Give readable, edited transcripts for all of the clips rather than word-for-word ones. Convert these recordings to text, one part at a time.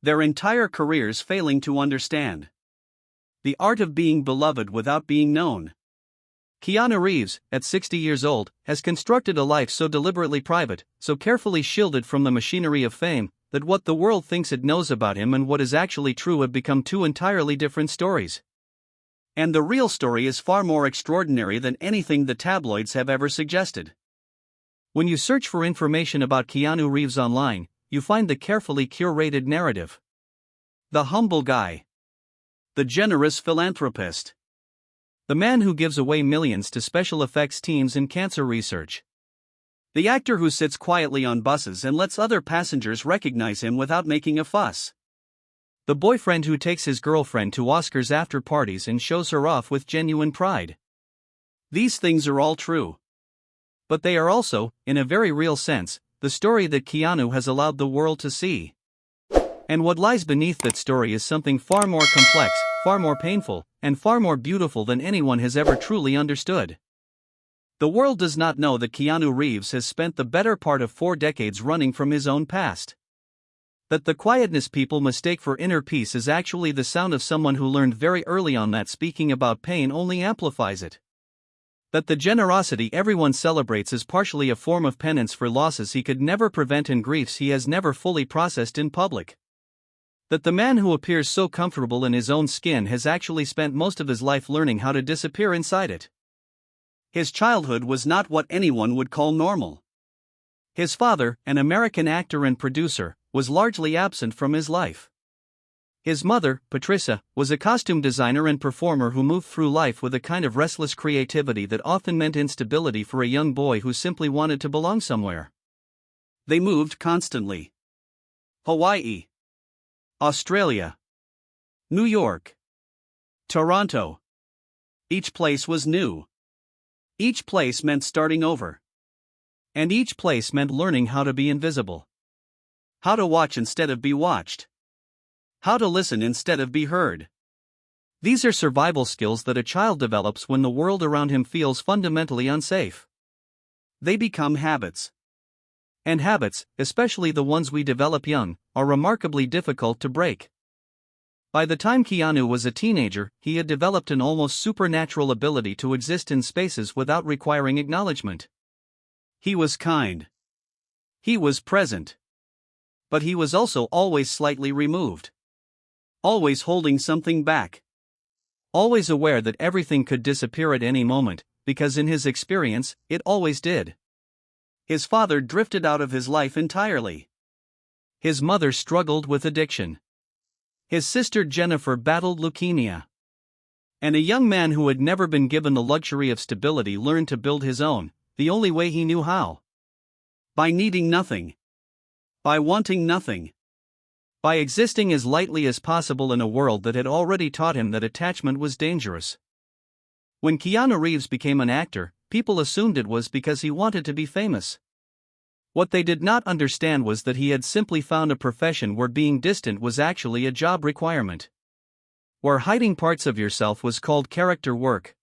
their entire careers failing to understand the art of being beloved without being known. Keanu Reeves, at 60 years old, has constructed a life so deliberately private, so carefully shielded from the machinery of fame, that what the world thinks it knows about him and what is actually true have become two entirely different stories. And the real story is far more extraordinary than anything the tabloids have ever suggested. When you search for information about Keanu Reeves online, you find the carefully curated narrative. The humble guy. The generous philanthropist. The man who gives away millions to special effects teams in cancer research. The actor who sits quietly on buses and lets other passengers recognize him without making a fuss. The boyfriend who takes his girlfriend to Oscars after parties and shows her off with genuine pride. These things are all true. But they are also, in a very real sense, the story that Keanu has allowed the world to see. And what lies beneath that story is something far more complex, far more painful, and far more beautiful than anyone has ever truly understood. The world does not know that Keanu Reeves has spent the better part of 4 decades running from his own past. That the quietness people mistake for inner peace is actually the sound of someone who learned very early on that speaking about pain only amplifies it. That the generosity everyone celebrates is partially a form of penance for losses he could never prevent and griefs he has never fully processed in public. That the man who appears so comfortable in his own skin has actually spent most of his life learning how to disappear inside it. His childhood was not what anyone would call normal. His father, an American actor and producer, was largely absent from his life. His mother, Patricia, was a costume designer and performer who moved through life with a kind of restless creativity that often meant instability for a young boy who simply wanted to belong somewhere. They moved constantly. Hawaii, Australia, New York, Toronto. Each place was new. Each place meant starting over. And each place meant learning how to be invisible. How to watch instead of be watched. How to listen instead of be heard. These are survival skills that a child develops when the world around him feels fundamentally unsafe. They become habits. And habits, especially the ones we develop young, are remarkably difficult to break. By the time Keanu was a teenager, he had developed an almost supernatural ability to exist in spaces without requiring acknowledgement. He was kind. He was present. But he was also always slightly removed. Always holding something back. Always aware that everything could disappear at any moment, because in his experience, it always did. His father drifted out of his life entirely. His mother struggled with addiction. His sister Jennifer battled leukemia. And a young man who had never been given the luxury of stability learned to build his own, the only way he knew how. By needing nothing. By wanting nothing. By existing as lightly as possible in a world that had already taught him that attachment was dangerous. When Keanu Reeves became an actor, people assumed it was because he wanted to be famous. What they did not understand was that he had simply found a profession where being distant was actually a job requirement. Where hiding parts of yourself was called character work.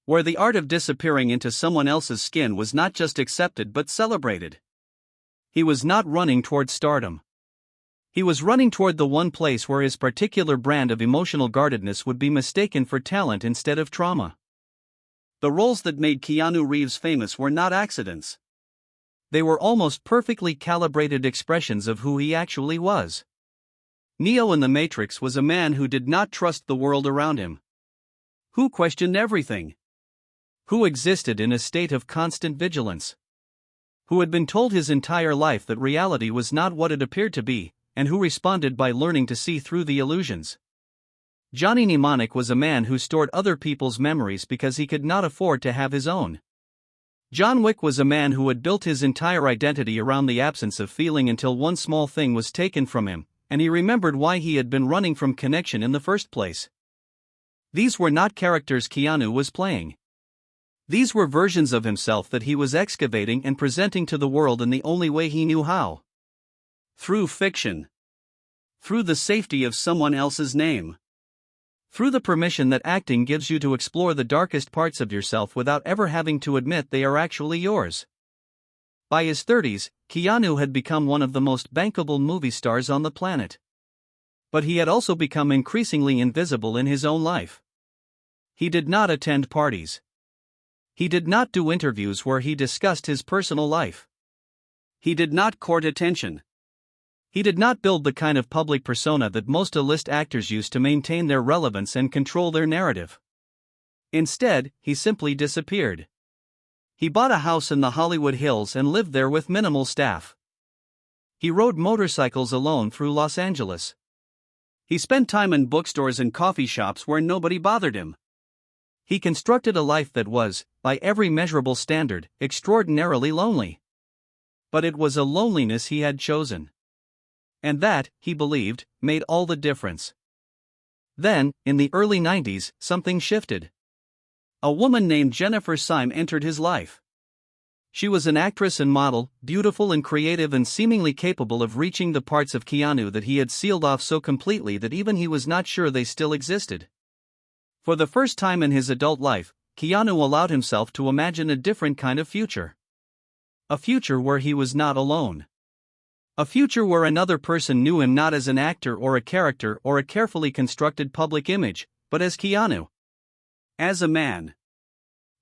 Where the art of disappearing into someone else's skin was not just accepted but celebrated. He was not running toward stardom. He was running toward the one place where his particular brand of emotional guardedness would be mistaken for talent instead of trauma. The roles that made Keanu Reeves famous were not accidents. They were almost perfectly calibrated expressions of who he actually was. Neo in The Matrix was a man who did not trust the world around him. Who questioned everything. Who existed in a state of constant vigilance. Who had been told his entire life that reality was not what it appeared to be, and who responded by learning to see through the illusions. Johnny Mnemonic was a man who stored other people's memories because he could not afford to have his own. John Wick was a man who had built his entire identity around the absence of feeling until one small thing was taken from him, and he remembered why he had been running from connection in the first place. These were not characters Keanu was playing. These were versions of himself that he was excavating and presenting to the world in the only way he knew how. Through fiction. Through the safety of someone else's name. Through the permission that acting gives you to explore the darkest parts of yourself without ever having to admit they are actually yours. By his 30s, Keanu had become one of the most bankable movie stars on the planet. But he had also become increasingly invisible in his own life. He did not attend parties. He did not do interviews where he discussed his personal life. He did not court attention. He did not build the kind of public persona that most A-list actors use to maintain their relevance and control their narrative. Instead, he simply disappeared. He bought a house in the Hollywood Hills and lived there with minimal staff. He rode motorcycles alone through Los Angeles. He spent time in bookstores and coffee shops where nobody bothered him. He constructed a life that was, by every measurable standard, extraordinarily lonely. But it was a loneliness he had chosen. And that, he believed, made all the difference. Then, in the early 90s, something shifted. A woman named Jennifer Syme entered his life. She was an actress and model, beautiful and creative and seemingly capable of reaching the parts of Keanu that he had sealed off so completely that even he was not sure they still existed. For the first time in his adult life, Keanu allowed himself to imagine a different kind of future. A future where he was not alone. A future where another person knew him not as an actor or a character or a carefully constructed public image, but as Keanu. As a man.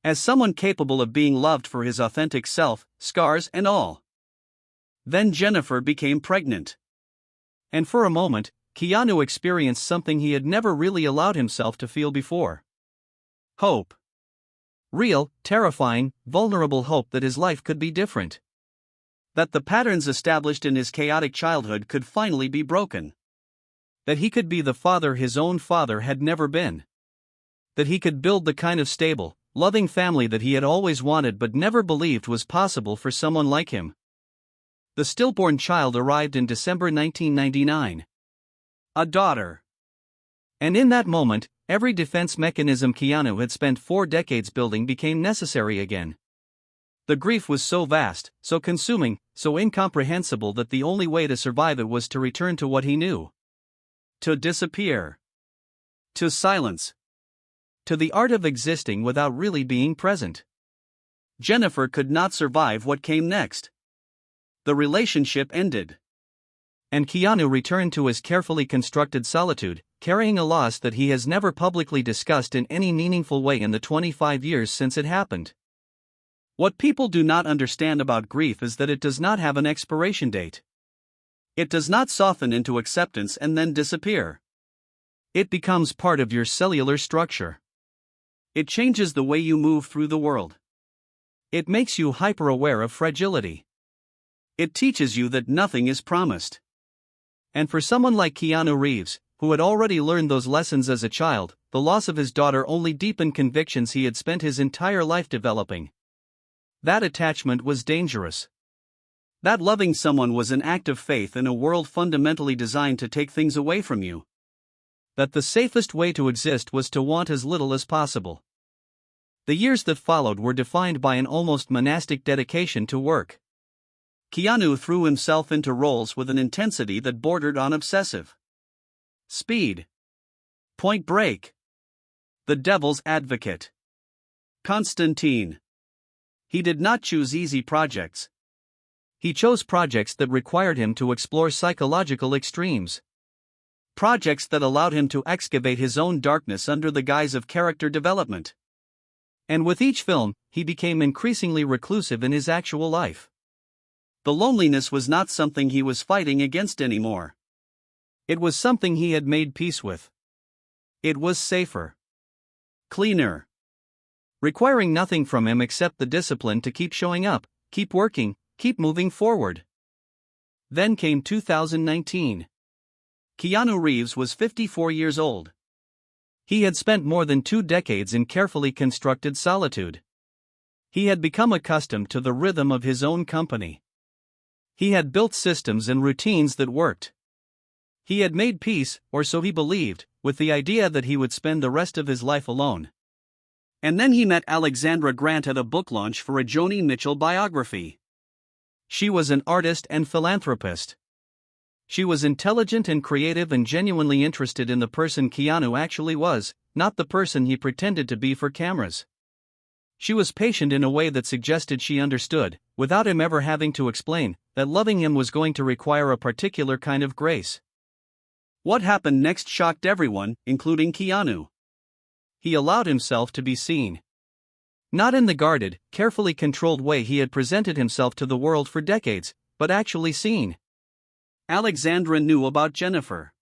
As someone capable of being loved for his authentic self, scars and all. Then Jennifer became pregnant. And for a moment, Keanu experienced something he had never really allowed himself to feel before. Hope. Real, terrifying, vulnerable hope that his life could be different. That the patterns established in his chaotic childhood could finally be broken. That he could be the father his own father had never been. That he could build the kind of stable, loving family that he had always wanted but never believed was possible for someone like him. The stillborn child arrived in December 1999. A daughter. And in that moment, every defense mechanism Keanu had spent 4 decades building became necessary again. The grief was so vast, so consuming, so incomprehensible that the only way to survive it was to return to what he knew. To disappear. To silence. To the art of existing without really being present. Jennifer could not survive what came next. The relationship ended. And Keanu returned to his carefully constructed solitude, carrying a loss that he has never publicly discussed in any meaningful way in the 25 years since it happened. What people do not understand about grief is that it does not have an expiration date. It does not soften into acceptance and then disappear. It becomes part of your cellular structure. It changes the way you move through the world. It makes you hyper-aware of fragility. It teaches you that nothing is promised. And for someone like Keanu Reeves, who had already learned those lessons as a child, the loss of his daughter only deepened convictions he had spent his entire life developing. That attachment was dangerous. That loving someone was an act of faith in a world fundamentally designed to take things away from you. That the safest way to exist was to want as little as possible. The years that followed were defined by an almost monastic dedication to work. Keanu threw himself into roles with an intensity that bordered on obsessive. Speed. Point Break. The Devil's Advocate. Constantine. He did not choose easy projects. He chose projects that required him to explore psychological extremes. Projects that allowed him to excavate his own darkness under the guise of character development. And with each film, he became increasingly reclusive in his actual life. The loneliness was not something he was fighting against anymore. It was something he had made peace with. It was safer. Cleaner. Requiring nothing from him except the discipline to keep showing up, keep working, keep moving forward. Then came 2019. Keanu Reeves was 54 years old. He had spent more than 2 decades in carefully constructed solitude. He had become accustomed to the rhythm of his own company. He had built systems and routines that worked. He had made peace, or so he believed, with the idea that he would spend the rest of his life alone. And then he met Alexandra Grant at a book launch for a Joni Mitchell biography. She was an artist and philanthropist. She was intelligent and creative and genuinely interested in the person Keanu actually was, not the person he pretended to be for cameras. She was patient in a way that suggested she understood, without him ever having to explain, that loving him was going to require a particular kind of grace. What happened next shocked everyone, including Keanu. He allowed himself to be seen. Not in the guarded, carefully controlled way he had presented himself to the world for decades, but actually seen. Alexandra knew about Jennifer.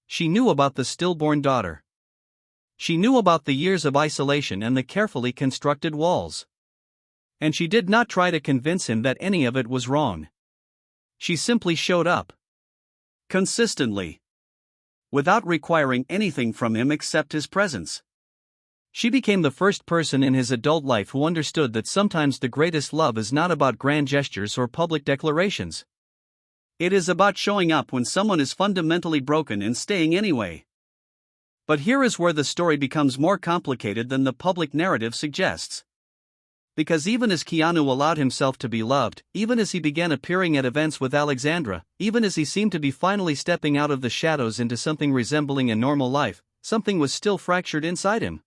She knew about the stillborn daughter. She knew about the years of isolation and the carefully constructed walls. And she did not try to convince him that any of it was wrong. She simply showed up. Consistently. Without requiring anything from him except his presence. She became the first person in his adult life who understood that sometimes the greatest love is not about grand gestures or public declarations. It is about showing up when someone is fundamentally broken and staying anyway. But here is where the story becomes more complicated than the public narrative suggests. Because even as Keanu allowed himself to be loved, even as he began appearing at events with Alexandra, even as he seemed to be finally stepping out of the shadows into something resembling a normal life, something was still fractured inside him.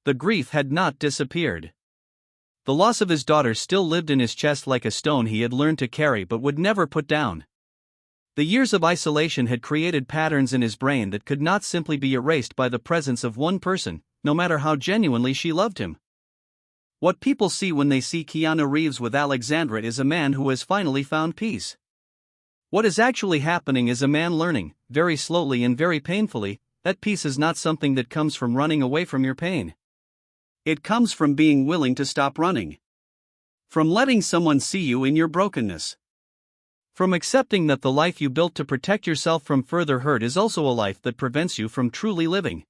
The grief had not disappeared. The loss of his daughter still lived in his chest like a stone he had learned to carry but would never put down. The years of isolation had created patterns in his brain that could not simply be erased by the presence of one person, no matter how genuinely she loved him. What people see when they see Keanu Reeves with Alexandra is a man who has finally found peace. What is actually happening is a man learning, very slowly and very painfully, that peace is not something that comes from running away from your pain. It comes from being willing to stop running. From letting someone see you in your brokenness. From accepting that the life you built to protect yourself from further hurt is also a life that prevents you from truly living.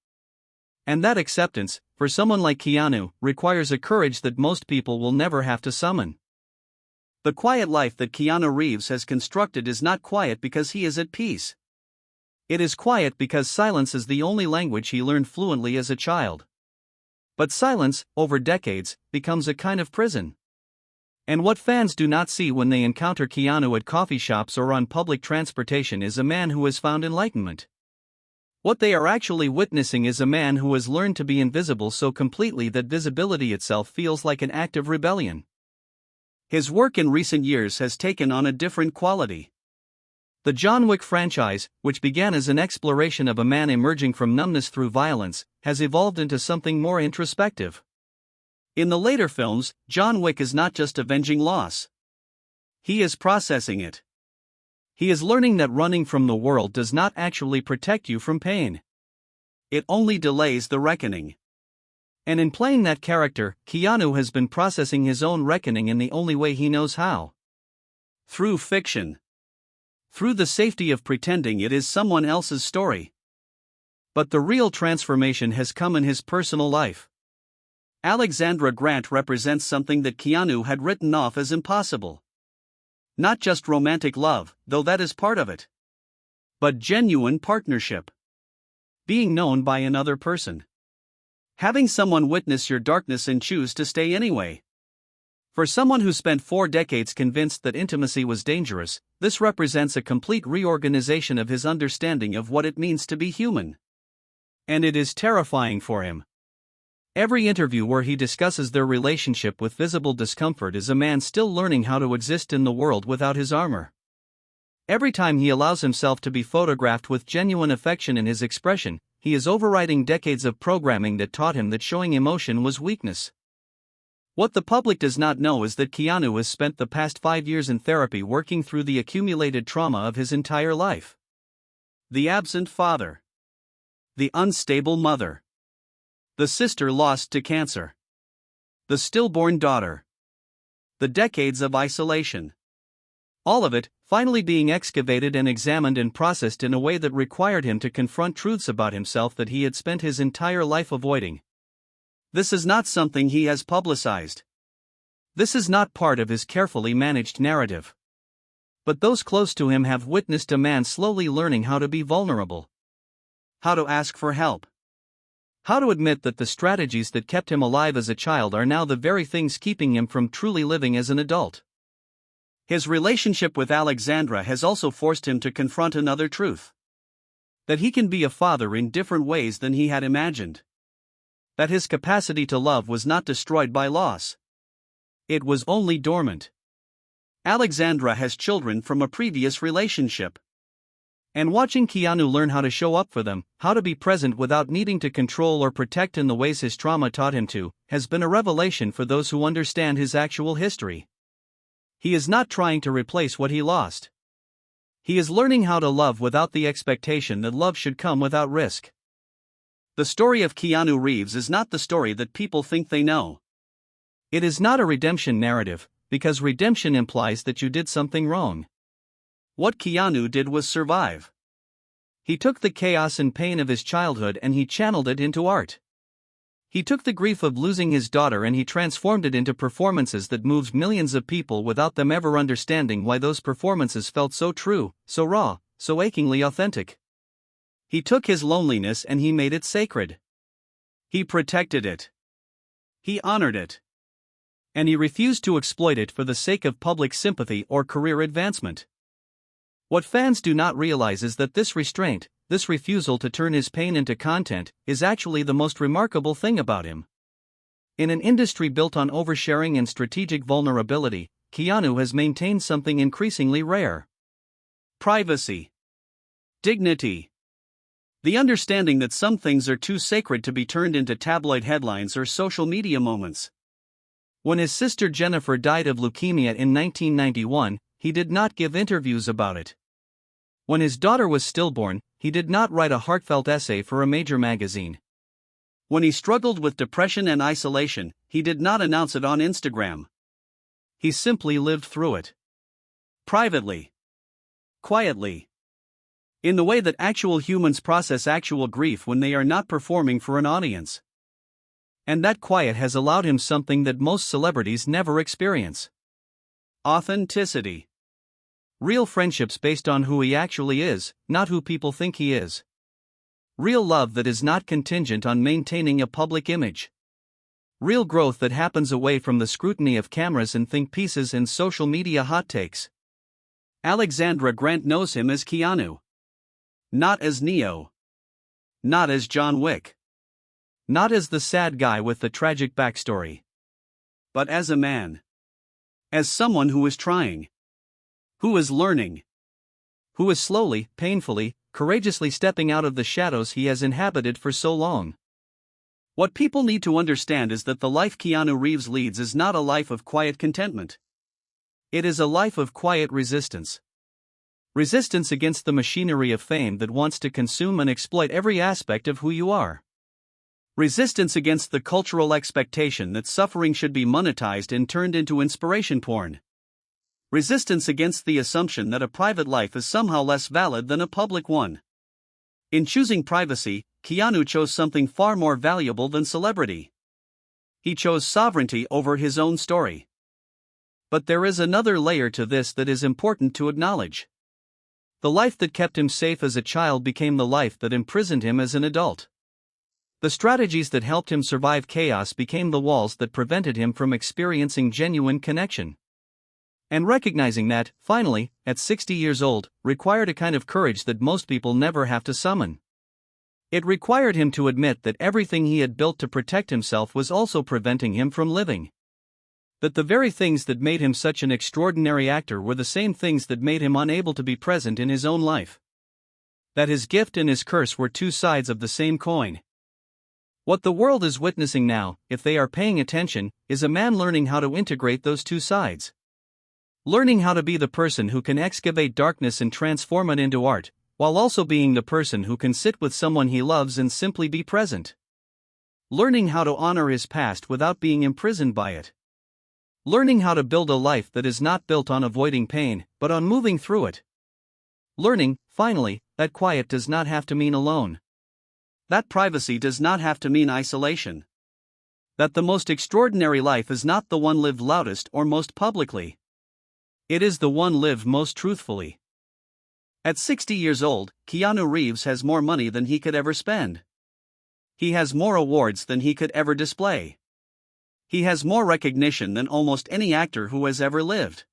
And that acceptance, for someone like Keanu, requires a courage that most people will never have to summon. The quiet life that Keanu Reeves has constructed is not quiet because he is at peace. It is quiet because silence is the only language he learned fluently as a child. But silence, over decades, becomes a kind of prison. And what fans do not see when they encounter Keanu at coffee shops or on public transportation is a man who has found enlightenment. What they are actually witnessing is a man who has learned to be invisible so completely that visibility itself feels like an act of rebellion. His work in recent years has taken on a different quality. The John Wick franchise, which began as an exploration of a man emerging from numbness through violence, has evolved into something more introspective. In the later films, John Wick is not just avenging loss. He is processing it. He is learning that running from the world does not actually protect you from pain. It only delays the reckoning. And in playing that character, Keanu has been processing his own reckoning in the only way he knows how. Through fiction. Through the safety of pretending it is someone else's story. But the real transformation has come in his personal life. Alexandra Grant represents something that Keanu had written off as impossible. Not just romantic love, though that is part of it. But genuine partnership. Being known by another person. Having someone witness your darkness and choose to stay anyway. For someone who spent 4 decades convinced that intimacy was dangerous, this represents a complete reorganization of his understanding of what it means to be human. And it is terrifying for him. Every interview where he discusses their relationship with visible discomfort is a man still learning how to exist in the world without his armor. Every time he allows himself to be photographed with genuine affection in his expression, he is overriding decades of programming that taught him that showing emotion was weakness. What the public does not know is that Keanu has spent the past 5 years in therapy working through the accumulated trauma of his entire life. The absent father. The unstable mother. The sister lost to cancer. The stillborn daughter. The decades of isolation. All of it, finally being excavated and examined and processed in a way that required him to confront truths about himself that he had spent his entire life avoiding. This is not something he has publicized. This is not part of his carefully managed narrative. But those close to him have witnessed a man slowly learning how to be vulnerable. How to ask for help. How to admit that the strategies that kept him alive as a child are now the very things keeping him from truly living as an adult. His relationship with Alexandra has also forced him to confront another truth. That he can be a father in different ways than he had imagined. That his capacity to love was not destroyed by loss. It was only dormant. Alexandra has children from a previous relationship. And watching Keanu learn how to show up for them, how to be present without needing to control or protect in the ways his trauma taught him to, has been a revelation for those who understand his actual history. He is not trying to replace what he lost. He is learning how to love without the expectation that love should come without risk. The story of Keanu Reeves is not the story that people think they know. It is not a redemption narrative, because redemption implies that you did something wrong. What Keanu did was survive. He took the chaos and pain of his childhood and he channeled it into art. He took the grief of losing his daughter and he transformed it into performances that moved millions of people without them ever understanding why those performances felt so true, so raw, so achingly authentic. He took his loneliness and he made it sacred. He protected it. He honored it. And he refused to exploit it for the sake of public sympathy or career advancement. What fans do not realize is that this restraint, this refusal to turn his pain into content, is actually the most remarkable thing about him. In an industry built on oversharing and strategic vulnerability, Keanu has maintained something increasingly rare: privacy, dignity, the understanding that some things are too sacred to be turned into tabloid headlines or social media moments. When his sister Jennifer died of leukemia in 1991, he did not give interviews about it. When his daughter was stillborn, he did not write a heartfelt essay for a major magazine. When he struggled with depression and isolation, he did not announce it on Instagram. He simply lived through it. Privately. Quietly. In the way that actual humans process actual grief when they are not performing for an audience. And that quiet has allowed him something that most celebrities never experience: authenticity. Real friendships based on who he actually is, not who people think he is. Real love that is not contingent on maintaining a public image. Real growth that happens away from the scrutiny of cameras and think pieces and social media hot takes. Alexandra Grant knows him as Keanu. Not as Neo. Not as John Wick. Not as the sad guy with the tragic backstory. But as a man. As someone who is trying. Who is learning. Who is slowly, painfully, courageously stepping out of the shadows he has inhabited for so long. What people need to understand is that the life Keanu Reeves leads is not a life of quiet contentment. It is a life of quiet resistance. Resistance against the machinery of fame that wants to consume and exploit every aspect of who you are. Resistance against the cultural expectation that suffering should be monetized and turned into inspiration porn. Resistance against the assumption that a private life is somehow less valid than a public one. In choosing privacy, Keanu chose something far more valuable than celebrity. He chose sovereignty over his own story. But there is another layer to this that is important to acknowledge. The life that kept him safe as a child became the life that imprisoned him as an adult. The strategies that helped him survive chaos became the walls that prevented him from experiencing genuine connection. And recognizing that, finally, at 60 years old, required a kind of courage that most people never have to summon. It required him to admit that everything he had built to protect himself was also preventing him from living. That the very things that made him such an extraordinary actor were the same things that made him unable to be present in his own life. That his gift and his curse were two sides of the same coin. What the world is witnessing now, if they are paying attention, is a man learning how to integrate those two sides. Learning how to be the person who can excavate darkness and transform it into art, while also being the person who can sit with someone he loves and simply be present. Learning how to honor his past without being imprisoned by it. Learning how to build a life that is not built on avoiding pain, but on moving through it. Learning, finally, that quiet does not have to mean alone. That privacy does not have to mean isolation. That the most extraordinary life is not the one lived loudest or most publicly. It is the one lived most truthfully. At 60 years old, Keanu Reeves has more money than he could ever spend. He has more awards than he could ever display. He has more recognition than almost any actor who has ever lived.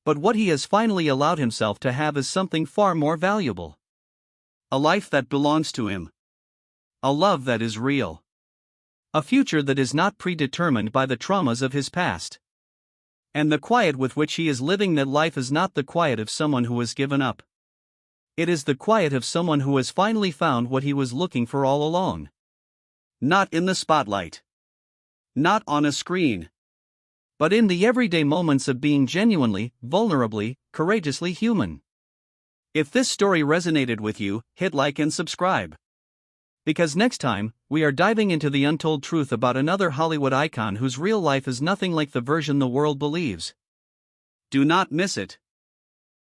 But what he has finally allowed himself to have is something far more valuable. A life that belongs to him. A love that is real. A future that is not predetermined by the traumas of his past. And the quiet with which he is living that life is not the quiet of someone who has given up. It is the quiet of someone who has finally found what he was looking for all along. Not in the spotlight. Not on a screen. But in the everyday moments of being genuinely, vulnerably, courageously human. If this story resonated with you, hit like and subscribe. Because next time, we are diving into the untold truth about another Hollywood icon whose real life is nothing like the version the world believes. Do not miss it.